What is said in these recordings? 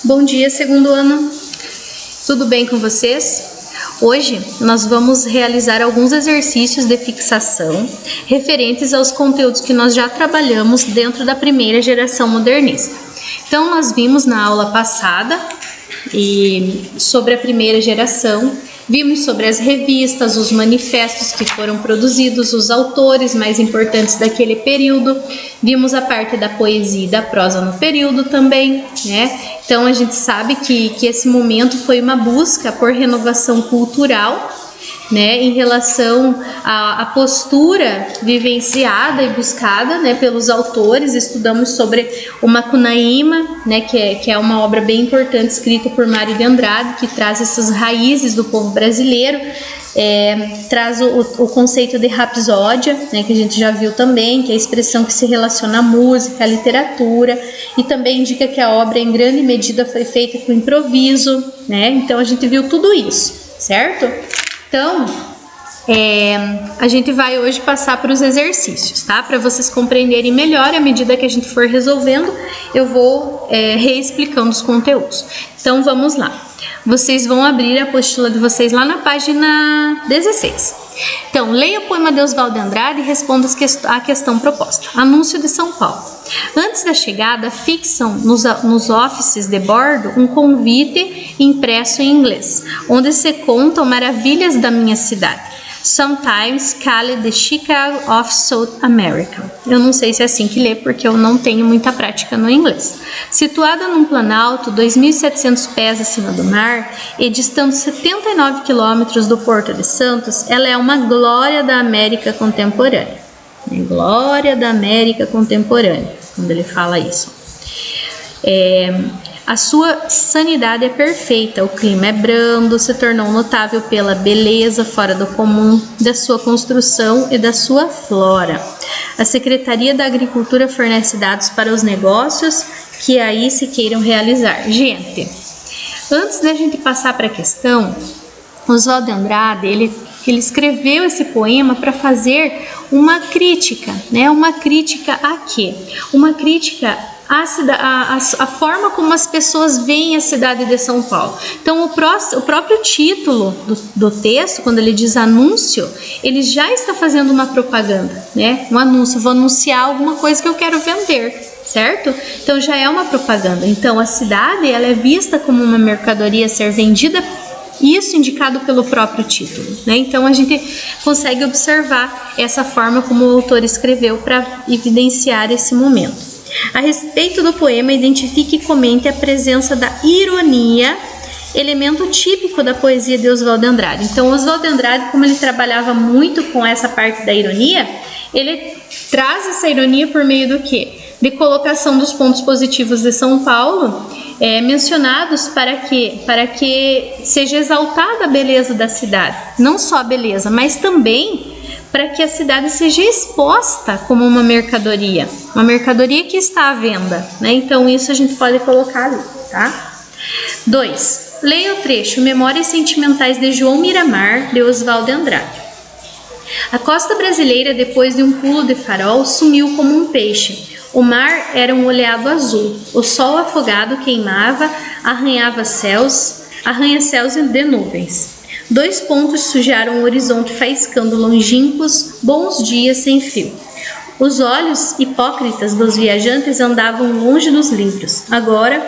Bom dia, segundo ano. Tudo bem com vocês? Hoje nós vamos realizar alguns exercícios de fixação referentes aos conteúdos que nós já trabalhamos dentro da primeira geração modernista. Então, nós vimos na aula passada sobre a primeira geração, vimos sobre as revistas, os manifestos que foram produzidos, os autores mais importantes daquele período, vimos a parte da poesia e da prosa no período também, né? Então a gente sabe que esse momento foi uma busca por renovação cultural, né, em relação à postura vivenciada e buscada, né, pelos autores. Estudamos sobre o Macunaíma, né, que é uma obra bem importante escrita por Mário de Andrade, que traz essas raízes do povo brasileiro, traz o conceito de rapsódia, né, que a gente já viu também, que é a expressão que se relaciona à música, à literatura, e também indica que a obra em grande medida foi feita com improviso, né. Então a gente viu tudo isso, certo? Então, a gente vai hoje passar para os exercícios, tá? Para vocês compreenderem melhor, à medida que a gente for resolvendo, eu vou reexplicando os conteúdos. Então, vamos lá. Vocês vão abrir a apostila de vocês lá na página 16. Então, leia o poema de Oswald de Andrade e responda a questão proposta. Anúncio de São Paulo. Antes da chegada, fixam nos offices de bordo um convite impresso em inglês, onde se contam maravilhas da minha cidade. Sometimes called the Chicago of South America. Eu não sei se é assim que lê, porque eu não tenho muita prática no inglês. Situada num planalto 2.700 pés acima do mar e distando 79 quilômetros do Porto de Santos, ela é uma glória da América contemporânea. Glória da América contemporânea, quando ele fala isso. A sua sanidade é perfeita, o clima é brando, se tornou notável pela beleza fora do comum da sua construção e da sua flora. A Secretaria da Agricultura fornece dados para os negócios que aí se queiram realizar. Gente, antes da gente passar para a questão, Oswald de Andrade, ele escreveu esse poema para fazer uma crítica, né? Uma crítica a quê? Uma crítica a forma como as pessoas veem a cidade de São Paulo. Então, o próprio título do texto, quando ele diz anúncio, ele já está fazendo uma propaganda, né? Um anúncio, vou anunciar alguma coisa que eu quero vender, certo? Então, já é uma propaganda. Então, a cidade, ela é vista como uma mercadoria a ser vendida, isso indicado pelo próprio título, né? Então, a gente consegue observar essa forma como o autor escreveu para evidenciar esse momento. A respeito do poema, identifique e comente a presença da ironia, elemento típico da poesia de Oswald de Andrade. Então, Oswald de Andrade, como ele trabalhava muito com essa parte da ironia, ele traz essa ironia por meio do quê? De colocação dos pontos positivos de São Paulo, mencionados para que seja exaltada a beleza da cidade. Não só a beleza, mas também para que a cidade seja exposta como uma mercadoria que está à venda, né? Então, isso a gente pode colocar ali, tá? 2. Leia o trecho Memórias Sentimentais de João Miramar, de Oswald de Andrade. A costa brasileira, depois de um pulo de farol, sumiu como um peixe. O mar era um oleado azul. O sol afogado queimava, arranha-céus de nuvens. 2 pontos sujaram o horizonte faiscando longínquos bons dias sem fio. Os olhos hipócritas dos viajantes andavam longe dos livros, agora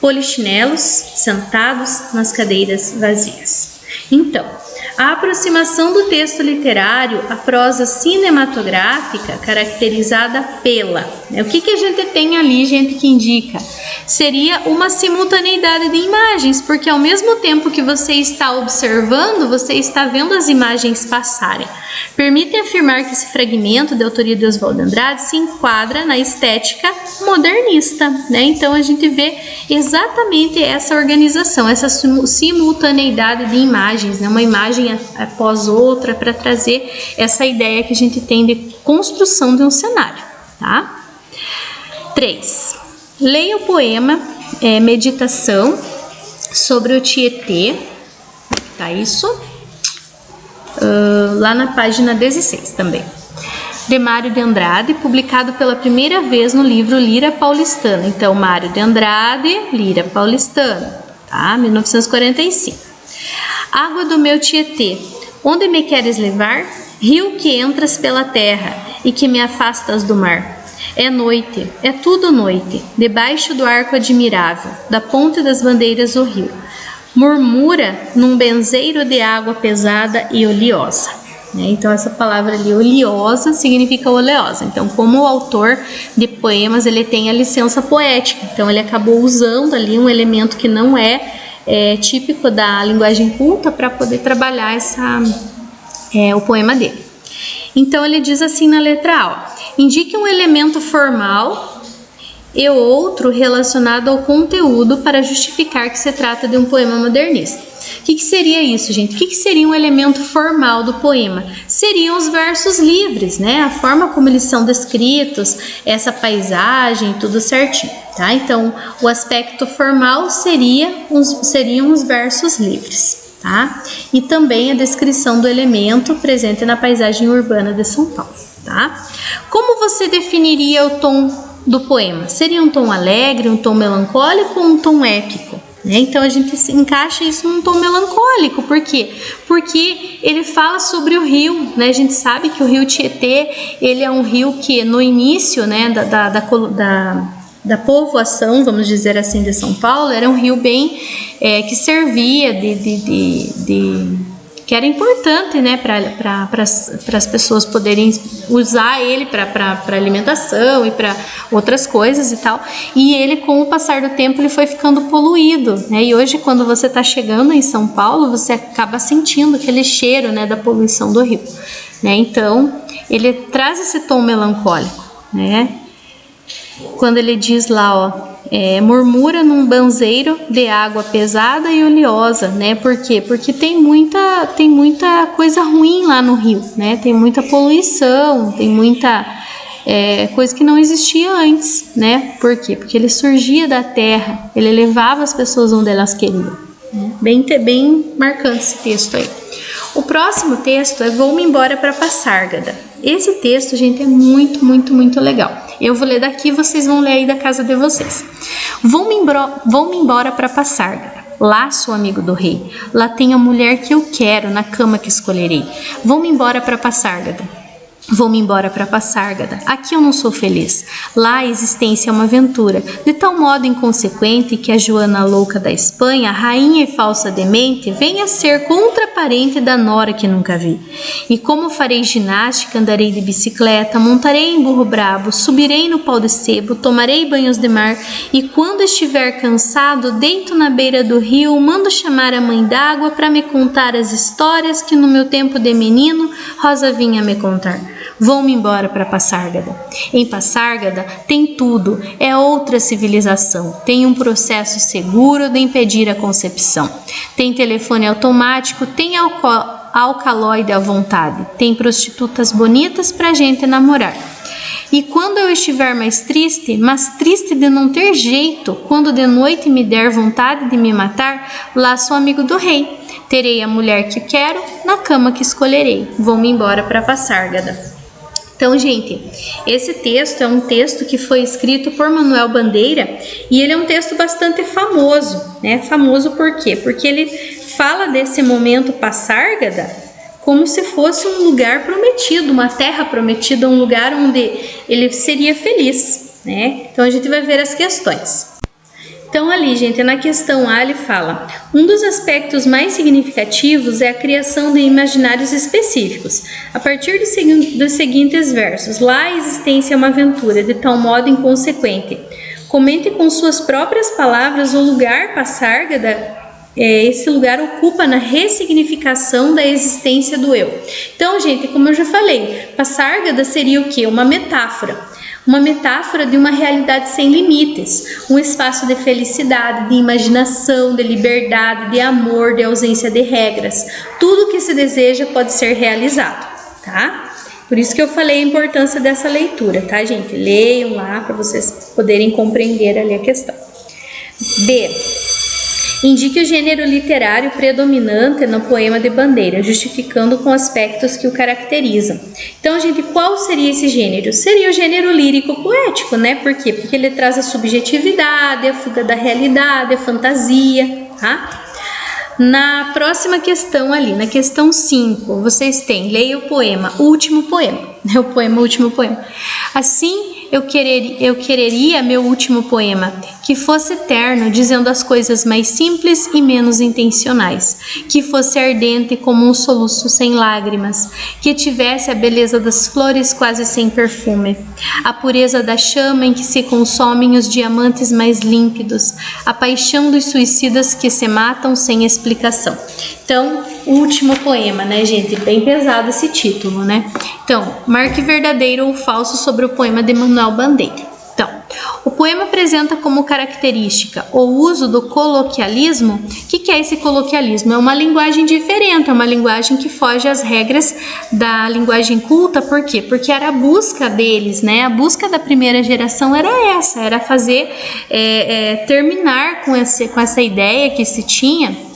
polichinelos, sentados nas cadeiras vazias. Então, a aproximação do texto literário à prosa cinematográfica caracterizada pela... O que a gente tem ali, gente, que indica? Seria uma simultaneidade de imagens, porque ao mesmo tempo que você está observando, você está vendo as imagens passarem. Permitem afirmar que esse fragmento de autoria de Oswald de Andrade se enquadra na estética modernista, né? Então, a gente vê exatamente essa organização, essa simultaneidade de imagens, né? Uma imagem após outra para trazer essa ideia que a gente tem de construção de um cenário, tá? 3. Leia o poema Meditação sobre o Tietê, tá isso? Lá na página 16 também. de Mário de Andrade, publicado pela primeira vez no livro Lira Paulistana. Então, Mário de Andrade, Lira Paulistana, tá? 1945. Água do meu Tietê, onde me queres levar? Rio que entras pela terra e que me afastas do mar. É noite, é tudo noite, debaixo do arco admirável, da ponte das bandeiras o rio. Murmura num benzeiro de água pesada e oleosa. Então, essa palavra ali, oleosa, significa oleosa. Então, como o autor de poemas, ele tem a licença poética. Então, ele acabou usando ali um elemento que não é típico da linguagem culta para poder trabalhar o poema dele. Então, ele diz assim na letra A, indique um elemento formal e outro relacionado ao conteúdo para justificar que se trata de um poema modernista. O que seria isso, gente? O que seria um elemento formal do poema? Seriam os versos livres, né? A forma como eles são descritos, essa paisagem, tudo certinho, tá? Então, o aspecto formal seriam os versos livres, tá? E também a descrição do elemento presente na paisagem urbana de São Paulo, tá? Como você definiria o tom do poema? Seria um tom alegre, um tom melancólico ou um tom épico? Então a gente encaixa isso num tom melancólico. Por quê? Porque ele fala sobre o rio, né? A gente sabe que o rio Tietê, ele é um rio que no início, né, da povoação, vamos dizer assim, de São Paulo, era um rio bem que servia que era importante, né, para as pessoas poderem usar ele para alimentação e para outras coisas e tal. E ele, com o passar do tempo, ele foi ficando poluído, né? E hoje, quando você está chegando em São Paulo, você acaba sentindo aquele cheiro, né, da poluição do rio, né? Então, ele traz esse tom melancólico, né? Quando ele diz lá, murmura num banzeiro de água pesada e oleosa, né? Por quê? Porque tem muita coisa ruim lá no rio, né? Tem muita poluição, tem muita coisa que não existia antes, né? Por quê? Porque ele surgia da terra, ele levava as pessoas onde elas queriam. Bem marcante esse texto aí. O próximo texto é Vou-me embora para Passárgada. Esse texto, gente, é muito, muito, muito legal. Eu vou ler daqui, vocês vão ler aí da casa de vocês. Vou-me embora para Passárgada. Lá sou amigo do rei. Lá tenho a mulher que eu quero, na cama que escolherei. Vou-me embora para Passárgada. Vou-me embora para Passárgada. Aqui eu não sou feliz. Lá a existência é uma aventura, de tal modo inconsequente que a Joana louca da Espanha, rainha e falsa demente, venha a ser contraparente da nora que nunca vi. E como farei ginástica, andarei de bicicleta, montarei em burro brabo, subirei no pau de sebo, tomarei banhos de mar e quando estiver cansado, deito na beira do rio, mando chamar a mãe d'água para me contar as histórias que no meu tempo de menino Rosa vinha me contar. Vou-me embora para Passárgada. Em Passárgada tem tudo, é outra civilização. Tem um processo seguro de impedir a concepção. Tem telefone automático, tem alcaloide à vontade. Tem prostitutas bonitas para gente namorar. E quando eu estiver mais triste, mas triste de não ter jeito, quando de noite me der vontade de me matar, lá sou amigo do rei. Terei a mulher que quero, na cama que escolherei. Vou-me embora para Passárgada. Então, gente, esse texto é um texto que foi escrito por Manuel Bandeira e ele é um texto bastante famoso, né? Famoso por quê? Porque ele fala desse momento Passárgada como se fosse um lugar prometido, uma terra prometida, um lugar onde ele seria feliz, né? Então, a gente vai ver as questões. Então, ali, gente, na questão A, ele fala: um dos aspectos mais significativos é a criação de imaginários específicos. A partir dos seguintes versos: lá a existência é uma aventura, de tal modo inconsequente. Comente com suas próprias palavras o lugar Passárgada. Esse lugar ocupa na ressignificação da existência do eu. Então, gente, como eu já falei, Passárgada seria o quê? Uma metáfora. Uma metáfora de uma realidade sem limites, um espaço de felicidade, de imaginação, de liberdade, de amor, de ausência de regras. Tudo que se deseja pode ser realizado, tá? Por isso que eu falei a importância dessa leitura, tá, gente? Leiam lá para vocês poderem compreender ali a questão. B. Indique o gênero literário predominante no poema de Bandeira, justificando com aspectos que o caracterizam. Então, gente, qual seria esse gênero? Seria o gênero lírico-poético, né? Por quê? Porque ele traz a subjetividade, a fuga da realidade, a fantasia, tá? Na próxima questão ali, na questão 5, vocês têm, leia o poema, o último poema, né? O poema, o último poema. Assim, eu quereria meu último poema, que fosse eterno, dizendo as coisas mais simples e menos intencionais, que fosse ardente como um soluço sem lágrimas, que tivesse a beleza das flores quase sem perfume, a pureza da chama em que se consomem os diamantes mais límpidos, a paixão dos suicidas que se matam sem explicação. Então, o último poema, né, gente? Bem pesado esse título, né? Então, marque verdadeiro ou falso sobre o poema de Manuel Bandeira. Então, o poema apresenta como característica o uso do coloquialismo. O que é esse coloquialismo? É uma linguagem diferente, é uma linguagem que foge às regras da linguagem culta. Por quê? Porque era a busca deles, né? A busca da primeira geração era essa, era fazer, terminar com essa ideia que se tinha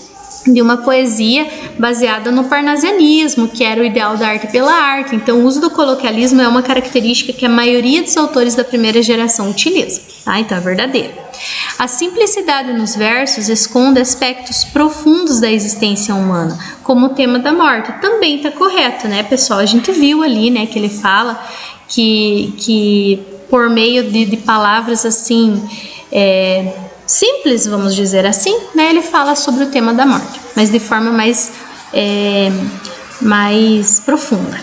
de uma poesia baseada no parnasianismo, que era o ideal da arte pela arte. Então, o uso do coloquialismo é uma característica que a maioria dos autores da primeira geração utiliza, tá? Então, é verdadeiro. A simplicidade nos versos esconde aspectos profundos da existência humana, como o tema da morte. Também está correto, né, pessoal? A gente viu ali, né, que ele fala que por meio de palavras assim, simples, vamos dizer assim, né, ele fala sobre o tema da morte, mas de forma mais profunda.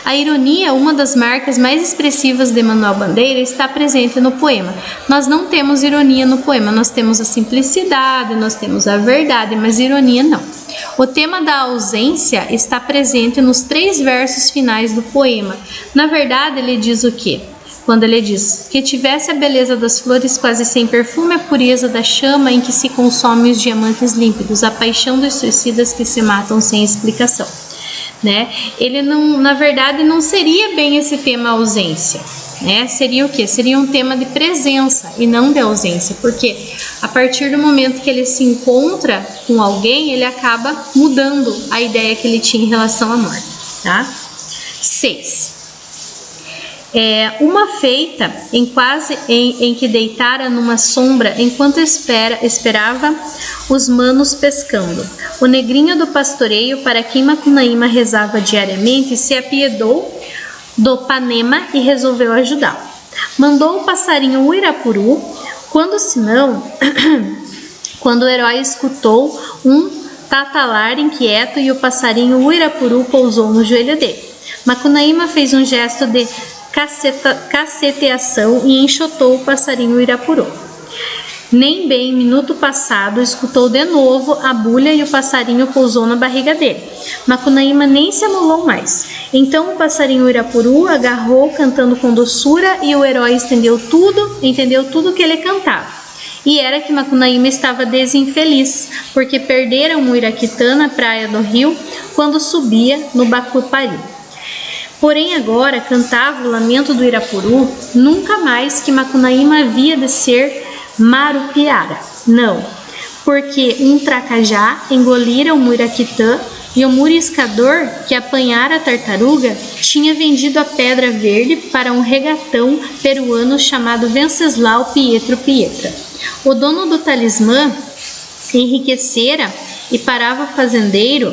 A ironia, uma das marcas mais expressivas de Manuel Bandeira, está presente no poema. Nós não temos ironia no poema, nós temos a simplicidade, nós temos a verdade, mas ironia não. O tema da ausência está presente nos 3 versos finais do poema. Na verdade, ele diz o quê? Quando ele diz que tivesse a beleza das flores quase sem perfume, a pureza da chama em que se consomem os diamantes límpidos, a paixão dos suicidas que se matam sem explicação, né? Ele não, na verdade, não seria bem esse tema ausência, né? Seria o quê? Seria um tema de presença e não de ausência, porque a partir do momento que ele se encontra com alguém, ele acaba mudando a ideia que ele tinha em relação à morte, tá? 6. Uma feita em que deitara numa sombra enquanto esperava os manos pescando. O negrinho do pastoreio, para quem Macunaíma rezava diariamente, se apiedou do Panema e resolveu ajudá-lo. Mandou o passarinho Uirapuru, quando o herói escutou um tatalar inquieto e o passarinho Uirapuru pousou no joelho dele. Macunaíma fez um gesto de caceteação e enxotou o passarinho Uirapuru. Nem bem minuto passado, escutou de novo a bulha e o passarinho pousou na barriga dele. Macunaíma nem se amolou mais. Então o passarinho Uirapuru agarrou cantando com doçura e o herói entendeu tudo que ele cantava. E era que Macunaíma estava desinfeliz, porque perdera um Uiraquitã na praia do rio quando subia no Bacupari. Porém agora cantava o lamento do Irapuru, nunca mais que Macunaíma havia de ser Marupiara. Não, porque um tracajá engolira o Muiraquitã e o muriscador que apanhara a tartaruga tinha vendido a pedra verde para um regatão peruano chamado Venceslau Pietro Pietra. O dono do talismã enriquecera e parava fazendeiro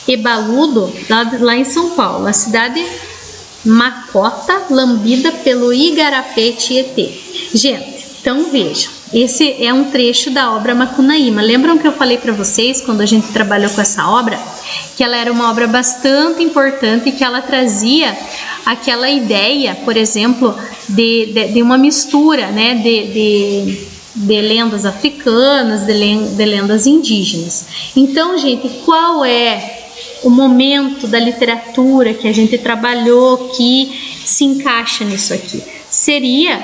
Ebaludo, lá em São Paulo, a cidade macota lambida pelo Igarapé Tietê. Gente, então vejam, esse é um trecho da obra Macunaíma. Lembram que eu falei para vocês, quando a gente trabalhou com essa obra, que ela era uma obra bastante importante e que ela trazia aquela ideia, por exemplo, de uma mistura, né, de lendas africanas, de lendas indígenas. Então, gente, qual é o momento da literatura que a gente trabalhou que se encaixa nisso aqui? Seria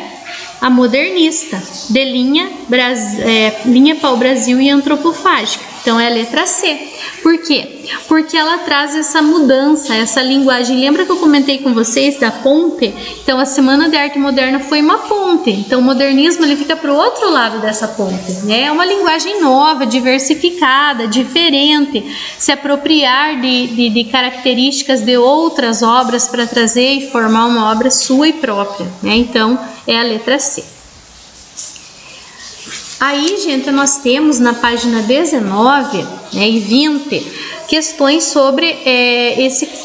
a modernista, de linha pau-brasil e antropofágica. Então é a letra C. Por quê? Porque ela traz essa mudança, essa linguagem. Lembra que eu comentei com vocês da ponte? Então, a Semana de Arte Moderna foi uma ponte. Então, o modernismo ele fica para o outro lado dessa ponte, né? É uma linguagem nova, diversificada, diferente. Se apropriar de características de outras obras para trazer e formar uma obra sua e própria, né? Então, é a letra C. Aí, gente, nós temos na página 19, né, e 20 questões sobre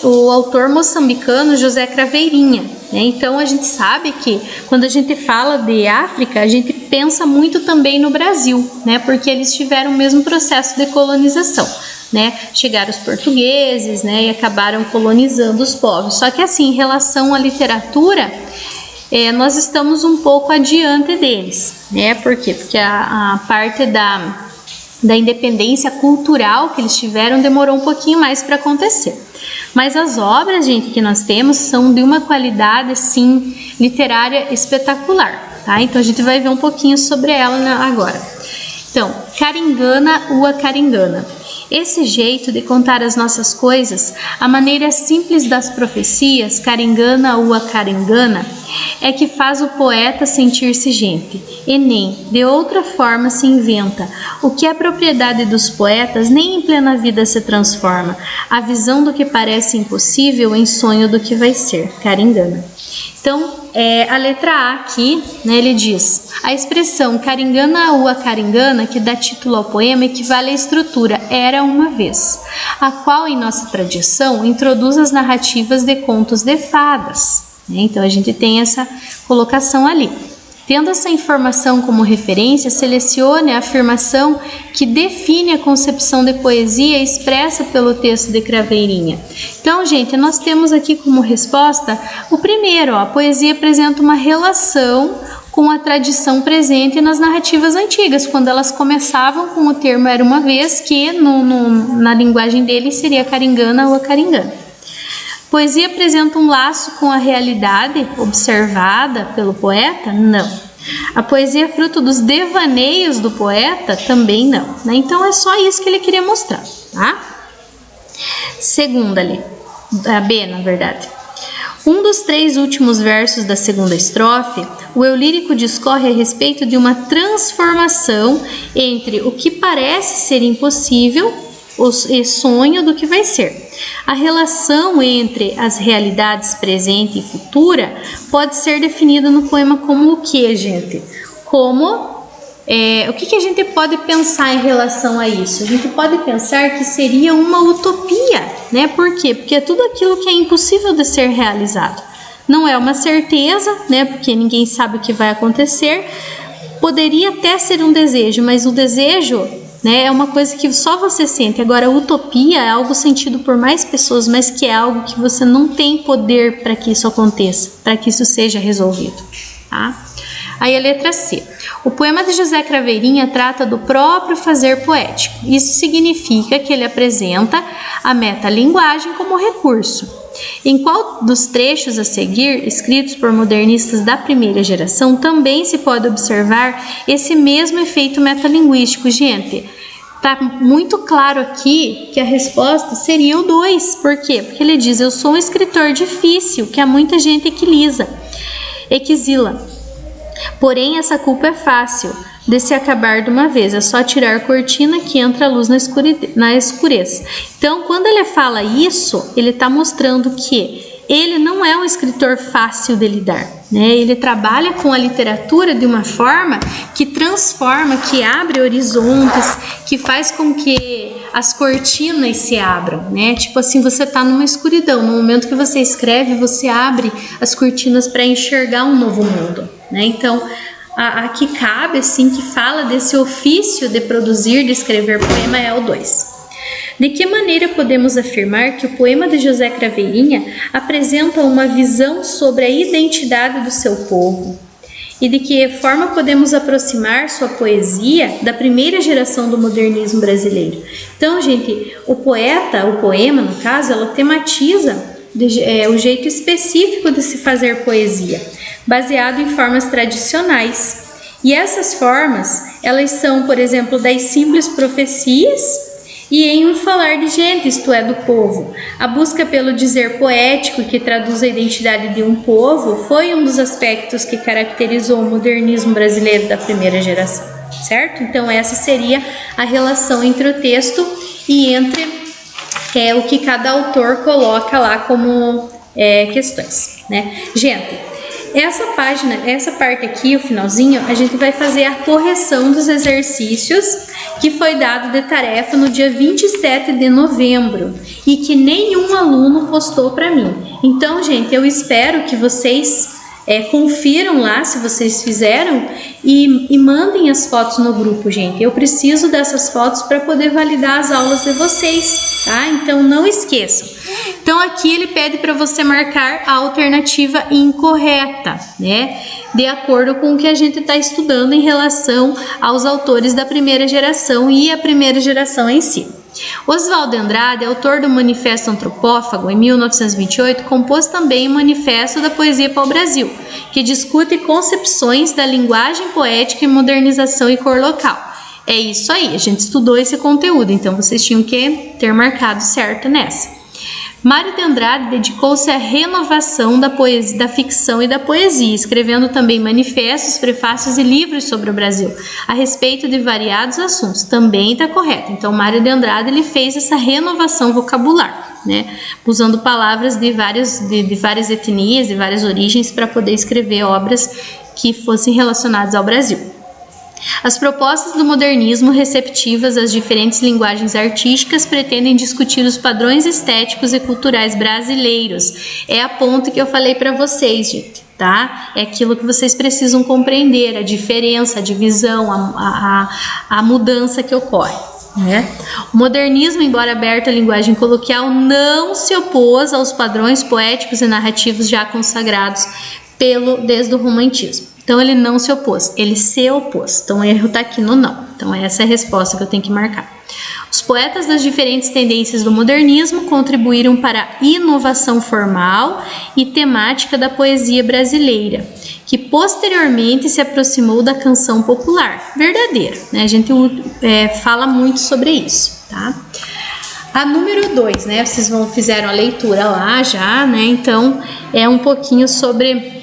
o autor moçambicano José Craveirinha, né? Então, a gente sabe que quando a gente fala de África, a gente pensa muito também no Brasil, né? Porque eles tiveram o mesmo processo de colonização, né? Chegaram os portugueses, né, e acabaram colonizando os povos. Só que assim, em relação à literatura, nós estamos um pouco adiante deles, né? Por quê? Porque a parte da independência cultural que eles tiveram demorou um pouquinho mais para acontecer. Mas as obras, gente, que nós temos são de uma qualidade, assim, literária espetacular, tá? Então a gente vai ver um pouquinho sobre ela agora. Então, Caringana, Ua Caringana. Esse jeito de contar as nossas coisas, a maneira simples das profecias, Caringana, Ua Caringana, é que faz o poeta sentir-se gente, e nem de outra forma se inventa. O que é propriedade dos poetas nem em plena vida se transforma. A visão do que parece impossível em sonho do que vai ser, Caringana. Então, a letra A aqui, né, ele diz: a expressão Caringana Ua Caringana, que dá título ao poema, equivale à estrutura Era uma vez, a qual, em nossa tradição, introduz as narrativas de contos de fadas. Então, a gente tem essa colocação ali. Tendo essa informação como referência, selecione a afirmação que define a concepção de poesia expressa pelo texto de Craveirinha. Então, gente, nós temos aqui como resposta o primeiro, a poesia apresenta uma relação com a tradição presente nas narrativas antigas, quando elas começavam com o termo Era uma vez, que na linguagem deles seria Caringana ou a Caringana. Poesia apresenta um laço com a realidade observada pelo poeta? Não. A poesia é fruto dos devaneios do poeta? Também não, né? Então é só isso que ele queria mostrar, tá? Segunda ali, a B, na verdade. Um dos 3 últimos versos da segunda estrofe, o eu lírico discorre a respeito de uma transformação entre o que parece ser impossível e sonho do que vai ser. A relação entre as realidades presente e futura pode ser definida no poema como o que, gente? Como o que a gente pode pensar em relação a isso? A gente pode pensar que seria uma utopia, né? Por quê? Porque é tudo aquilo que é impossível de ser realizado. Não é uma certeza, né? Porque ninguém sabe o que vai acontecer. Poderia até ser um desejo, mas o desejo, né, é uma coisa que só você sente. Agora, a utopia é algo sentido por mais pessoas, mas que é algo que você não tem poder para que isso aconteça, para que isso seja resolvido, tá? Aí a letra C. O poema de José Craveirinha trata do próprio fazer poético. Isso significa que ele apresenta a metalinguagem como recurso. Em qual dos trechos a seguir, escritos por modernistas da primeira geração, também se pode observar esse mesmo efeito metalinguístico, gente? Tá muito claro aqui que a resposta seria o 2. Por quê? Porque ele diz: eu sou um escritor difícil, que há muita gente equisila. Porém, essa culpa é fácil de se acabar de uma vez. É só tirar a cortina que entra a luz na escureza. Então, quando ele fala isso, ele está mostrando que ele não é um escritor fácil de lidar, né? Ele trabalha com a literatura de uma forma que transforma, que abre horizontes, que faz com que as cortinas se abram, né? Tipo assim, você está numa escuridão. No momento que você escreve, você abre as cortinas para enxergar um novo mundo, né? Então, aqui cabe, assim, que fala desse ofício de produzir, de escrever poema, é o 2. De que maneira podemos afirmar que o poema de José Craveirinha apresenta uma visão sobre a identidade do seu povo? E de que forma podemos aproximar sua poesia da primeira geração do modernismo brasileiro? Então, gente, o poema, no caso, ela tematiza o jeito específico de se fazer poesia, baseado em formas tradicionais. E essas formas, elas são, por exemplo, das simples profecias e em um falar de gente, isto é, do povo. A busca pelo dizer poético que traduz a identidade de um povo foi um dos aspectos que caracterizou o modernismo brasileiro da primeira geração, certo? Então essa seria a relação entre o texto e entre o que cada autor coloca lá como questões, né? Gente, essa parte aqui, o finalzinho, a gente vai fazer a correção dos exercícios que foi dado de tarefa no dia 27 de novembro e que nenhum aluno postou para mim. Então, gente, eu espero que vocês confiram lá se vocês fizeram e mandem as fotos no grupo, gente. Eu preciso dessas fotos para poder validar as aulas de vocês, tá? Então não esqueçam. Então aqui ele pede para você marcar a alternativa incorreta, né? De acordo com o que a gente está estudando em relação aos autores da primeira geração e a primeira geração em si. Oswald de Andrade, autor do Manifesto Antropófago, em 1928, compôs também o Manifesto da Poesia para o Brasil, que discute concepções da linguagem poética e modernização e cor local. É isso aí, a gente estudou esse conteúdo, então vocês tinham que ter marcado certo nessa. Mário de Andrade dedicou-se à renovação da poesia, da ficção e da poesia, escrevendo também manifestos, prefácios e livros sobre o Brasil, a respeito de variados assuntos. Também está correto. Então, Mário de Andrade ele fez essa renovação vocabular, né? Usando palavras de várias etnias, de várias origens, para poder escrever obras que fossem relacionadas ao Brasil. As propostas do modernismo, receptivas às diferentes linguagens artísticas, pretendem discutir os padrões estéticos e culturais brasileiros. É a ponto que eu falei para vocês, gente, tá? É aquilo que vocês precisam compreender, a diferença, a divisão, a mudança que ocorre, né? O modernismo, embora aberto à linguagem coloquial, não se opôs aos padrões poéticos e narrativos já consagrados desde o romantismo. Então, ele não se opôs, ele se opôs. Então, o erro está aqui no não. Então, essa é a resposta que eu tenho que marcar. Os poetas das diferentes tendências do modernismo contribuíram para a inovação formal e temática da poesia brasileira, que posteriormente se aproximou da canção popular verdadeira, né? A gente fala muito sobre isso, tá? A número 2, né? Vocês fizeram a leitura lá já, né? Então, é um pouquinho sobre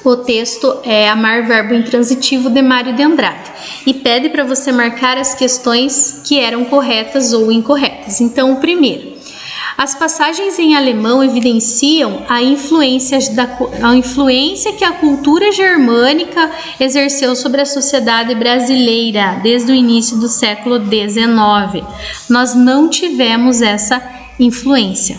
o texto Amar, verbo intransitivo, de Mário de Andrade, e pede para você marcar as questões que eram corretas ou incorretas. Então, o primeiro, as passagens em alemão evidenciam a influência que a cultura germânica exerceu sobre a sociedade brasileira desde o início do século XIX. Nós não tivemos essa influência.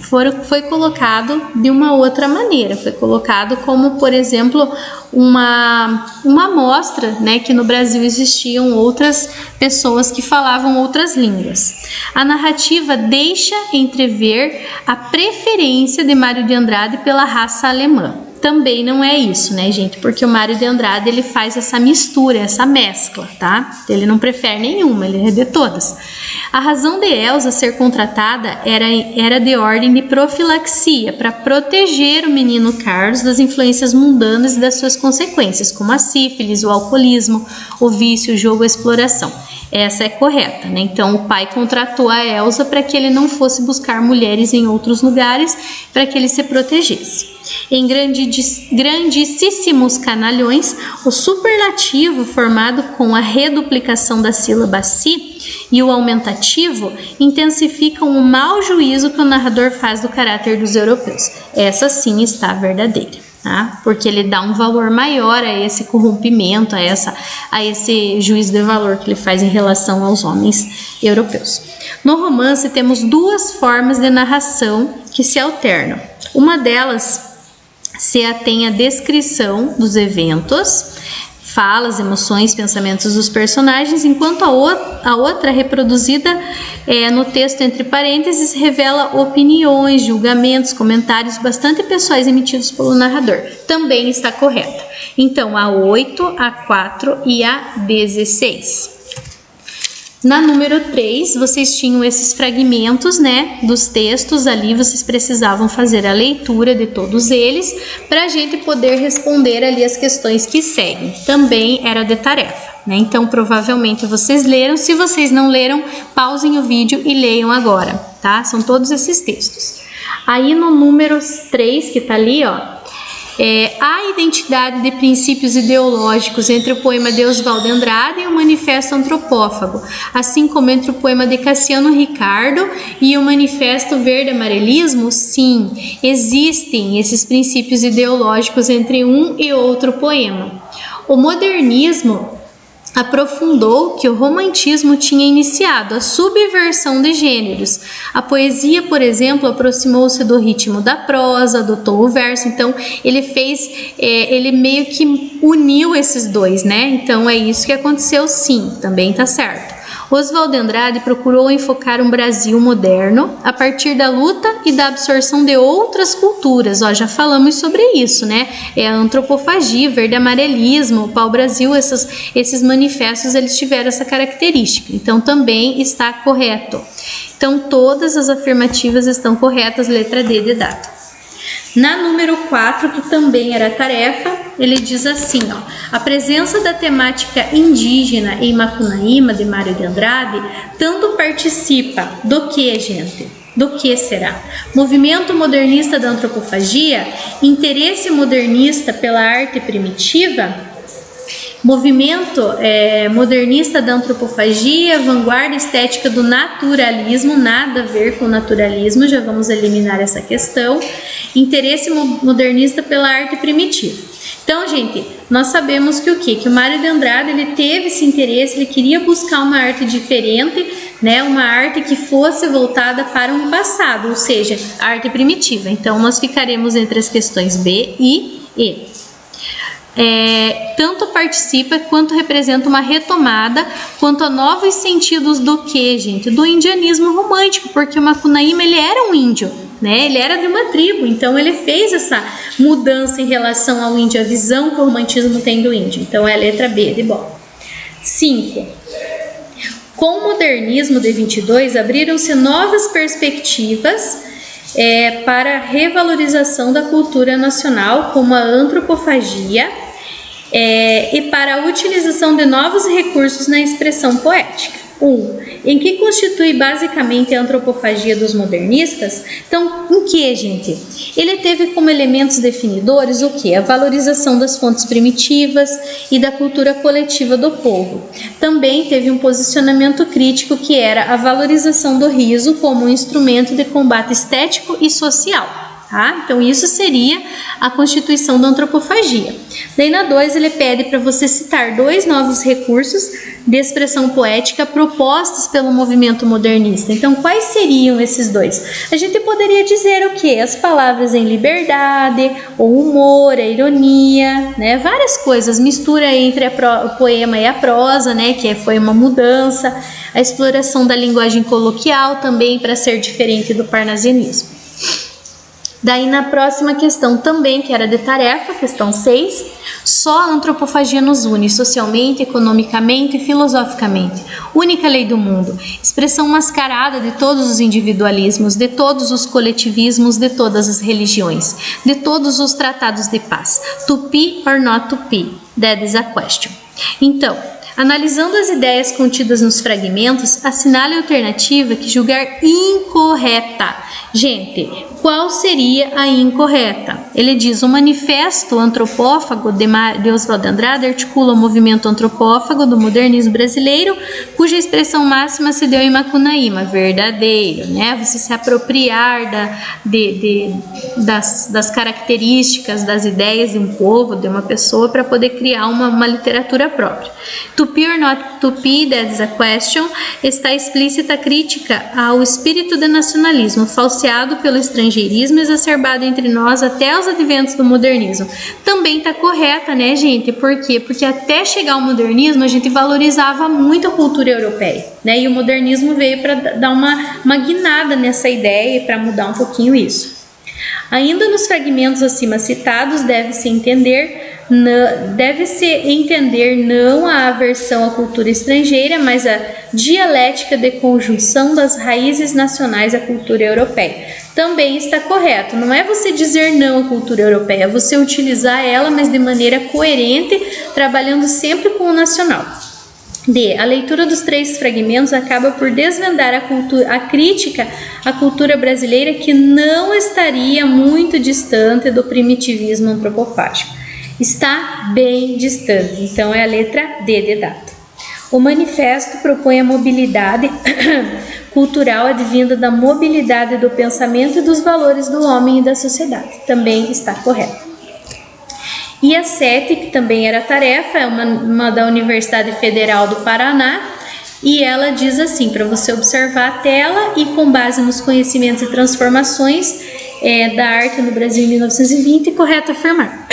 Foi colocado de uma outra maneira, foi colocado como, por exemplo, uma amostra, né, que no Brasil existiam outras pessoas que falavam outras línguas. A narrativa deixa entrever a preferência de Mário de Andrade pela raça alemã. Também não é isso, né, gente? Porque o Mário de Andrade, ele faz essa mistura, essa mescla, tá? Ele não prefere nenhuma, ele é de todas. A razão de Elsa ser contratada era de ordem de profilaxia, para proteger o menino Carlos das influências mundanas e das suas consequências, como a sífilis, o alcoolismo, o vício, o jogo, a exploração. Essa é correta, né? Então, o pai contratou a Elsa para que ele não fosse buscar mulheres em outros lugares, para que ele se protegesse. Em grandíssimos canalhões, o superlativo formado com a reduplicação da sílaba si e o aumentativo intensificam o mau juízo que o narrador faz do caráter dos europeus. Essa sim está verdadeira, tá? Porque ele dá um valor maior a esse corrompimento, a esse juízo de valor que ele faz em relação aos homens europeus. No romance temos duas formas de narração que se alternam. Uma delas se atém à descrição dos eventos, falas, emoções, pensamentos dos personagens, enquanto a outra, reproduzida no texto entre parênteses, revela opiniões, julgamentos, comentários bastante pessoais emitidos pelo narrador. Também está correta. Então, a 8, a 4 e a 16. Na número 3, vocês tinham esses fragmentos, né, dos textos ali, vocês precisavam fazer a leitura de todos eles para a gente poder responder ali as questões que seguem. Também era de tarefa. né? Então, provavelmente vocês leram. Se vocês não leram, pausem o vídeo e leiam agora, tá? São todos esses textos. Aí no número 3, que tá ali, ó, a identidade de princípios ideológicos entre o poema de Oswald de Andrade e o Manifesto Antropófago, assim como entre o poema de Cassiano Ricardo e o Manifesto Verde Amarelismo. Sim, existem esses princípios ideológicos entre um e outro poema. O modernismo aprofundou que o romantismo tinha iniciado a subversão de gêneros. A poesia, por exemplo, aproximou-se do ritmo da prosa, adotou o verso. Então, ele meio que uniu esses dois, né? Então, é isso que aconteceu, sim, também tá certo. Oswald de Andrade procurou enfocar um Brasil moderno a partir da luta e da absorção de outras culturas. Ó, já falamos sobre isso, né? A antropofagia, verde amarelismo, o pau-brasil, esses manifestos, eles tiveram essa característica. Então, também está correto. Então, todas as afirmativas estão corretas, letra D de dado. Na número 4, que também era tarefa, ele diz assim, ó: a presença da temática indígena em Macunaíma, de Mário de Andrade, tanto participa do que, gente? Do que será? Movimento modernista da antropofagia? Interesse modernista pela arte primitiva? Movimento modernista da antropofagia, vanguarda estética do naturalismo, nada a ver com naturalismo, já vamos eliminar essa questão. Interesse modernista pela arte primitiva. Então, gente, nós sabemos que que o Mário de Andrade, ele teve esse interesse, ele queria buscar uma arte diferente, né, uma arte que fosse voltada para um passado, ou seja, a arte primitiva. Então, nós ficaremos entre as questões B e E. Tanto participa quanto representa uma retomada quanto a novos sentidos do que, gente? Do indianismo romântico, porque o Macunaíma, ele era um índio, né? Ele era de uma tribo, então ele fez essa mudança em relação ao índio, a visão que o romantismo tem do índio. Então é a letra B de bola. 5. Com o modernismo de 22, abriram-se novas perspectivas para a revalorização da cultura nacional, como a antropofagia, e para a utilização de novos recursos na expressão poética. 1. Em que constitui basicamente a antropofagia dos modernistas? Então, em que, gente? Ele teve como elementos definidores o que? A valorização das fontes primitivas e da cultura coletiva do povo. Também teve um posicionamento crítico que era a valorização do riso como um instrumento de combate estético e social. Tá? Então, isso seria a constituição da antropofagia. Daí, na 2, ele pede para você citar 2 novos recursos de expressão poética propostos pelo movimento modernista. Então, quais seriam esses 2? A gente poderia dizer o quê? As palavras em liberdade, o humor, a ironia, né? Várias coisas, mistura entre o poema e a prosa, né? Que foi uma mudança, a exploração da linguagem coloquial também para ser diferente do parnasianismo. Daí na próxima questão também, que era de tarefa, questão 6, só a antropofagia nos une socialmente, economicamente e filosoficamente. Única lei do mundo, expressão mascarada de todos os individualismos, de todos os coletivismos, de todas as religiões, de todos os tratados de paz. To be or not to be? That is a question. Então, analisando as ideias contidas nos fragmentos, assinale a alternativa que julgar incorreta. Gente, qual seria a incorreta? Ele diz: o manifesto antropófago de Oswald de Andrade articula o movimento antropófago do modernismo brasileiro, cuja expressão máxima se deu em Macunaíma. Verdadeiro, né? Você se apropriar das características, das ideias de um povo, de uma pessoa, para poder criar uma literatura própria. To be or not to be, that is a question, está explícita a crítica ao espírito de nacionalismo, falseado pelo estrangeirismo exacerbado entre nós até os adventos do modernismo. Também está correta, né, gente? Por quê? Porque até chegar ao modernismo, a gente valorizava muito a cultura europeia, né? E o modernismo veio para dar uma guinada nessa ideia e para mudar um pouquinho isso. Ainda nos fragmentos acima citados, deve-se entender não a aversão à cultura estrangeira, mas a dialética de conjunção das raízes nacionais à cultura europeia. Também está correto. Não é você dizer não à cultura europeia, é você utilizar ela, mas de maneira coerente, trabalhando sempre com o nacional. D. A leitura dos 3 fragmentos acaba por desvendar a crítica à cultura brasileira, que não estaria muito distante do primitivismo antropofágico. Está bem distante, então é a letra D de dado. O manifesto propõe a mobilidade cultural advinda da mobilidade do pensamento e dos valores do homem e da sociedade. Também está correto. E a 7, que também era tarefa, é uma da Universidade Federal do Paraná, e ela diz assim, para você observar a tela e com base nos conhecimentos e transformações da arte no Brasil em 1920, correto afirmar.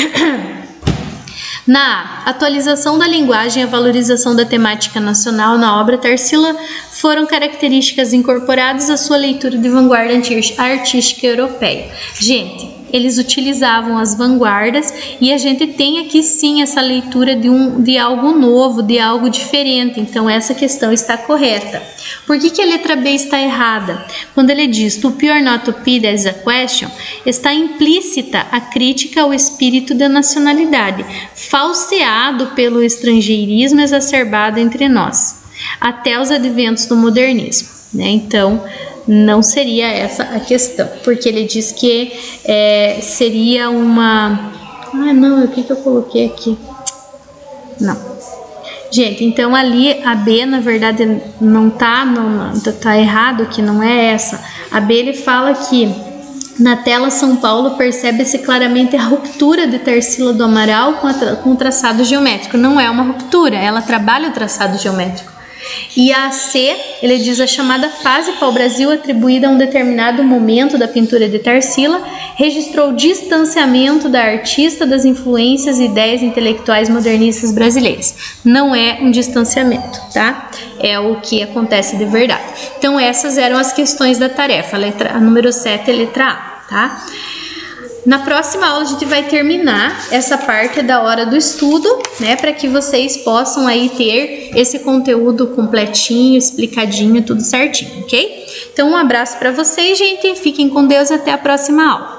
Na atualização da linguagem e a valorização da temática nacional na obra, Tarsila foram características incorporadas à sua leitura de vanguarda artística europeia. Gente, eles utilizavam as vanguardas e a gente tem aqui sim essa leitura de algo novo, de algo diferente. Então essa questão está correta. Por que a letra B está errada? Quando ele diz to be or not to be, there is a question, está implícita a crítica ao espírito da nacionalidade, falseado pelo estrangeirismo exacerbado entre nós, até os adventos do modernismo, né? Então não seria essa a questão, porque ele diz que seria uma... Ah, não, o que eu coloquei aqui? Não. Gente, então ali a B, na verdade, não tá errado aqui, não é essa. A B, ele fala que na tela São Paulo percebe-se claramente a ruptura de Tarsila do Amaral com o traçado geométrico. Não é uma ruptura, ela trabalha o traçado geométrico. E a C, ele diz a chamada fase pau-brasil, atribuída a um determinado momento da pintura de Tarsila, registrou o distanciamento da artista das influências e ideias intelectuais modernistas brasileiras. Não é um distanciamento, tá? É o que acontece de verdade. Então essas eram as questões da tarefa. A número 7 é a letra A, tá? Na próxima aula a gente vai terminar essa parte da hora do estudo, né, para que vocês possam aí ter esse conteúdo completinho, explicadinho, tudo certinho, ok? Então um abraço para vocês, gente, fiquem com Deus, até a próxima aula.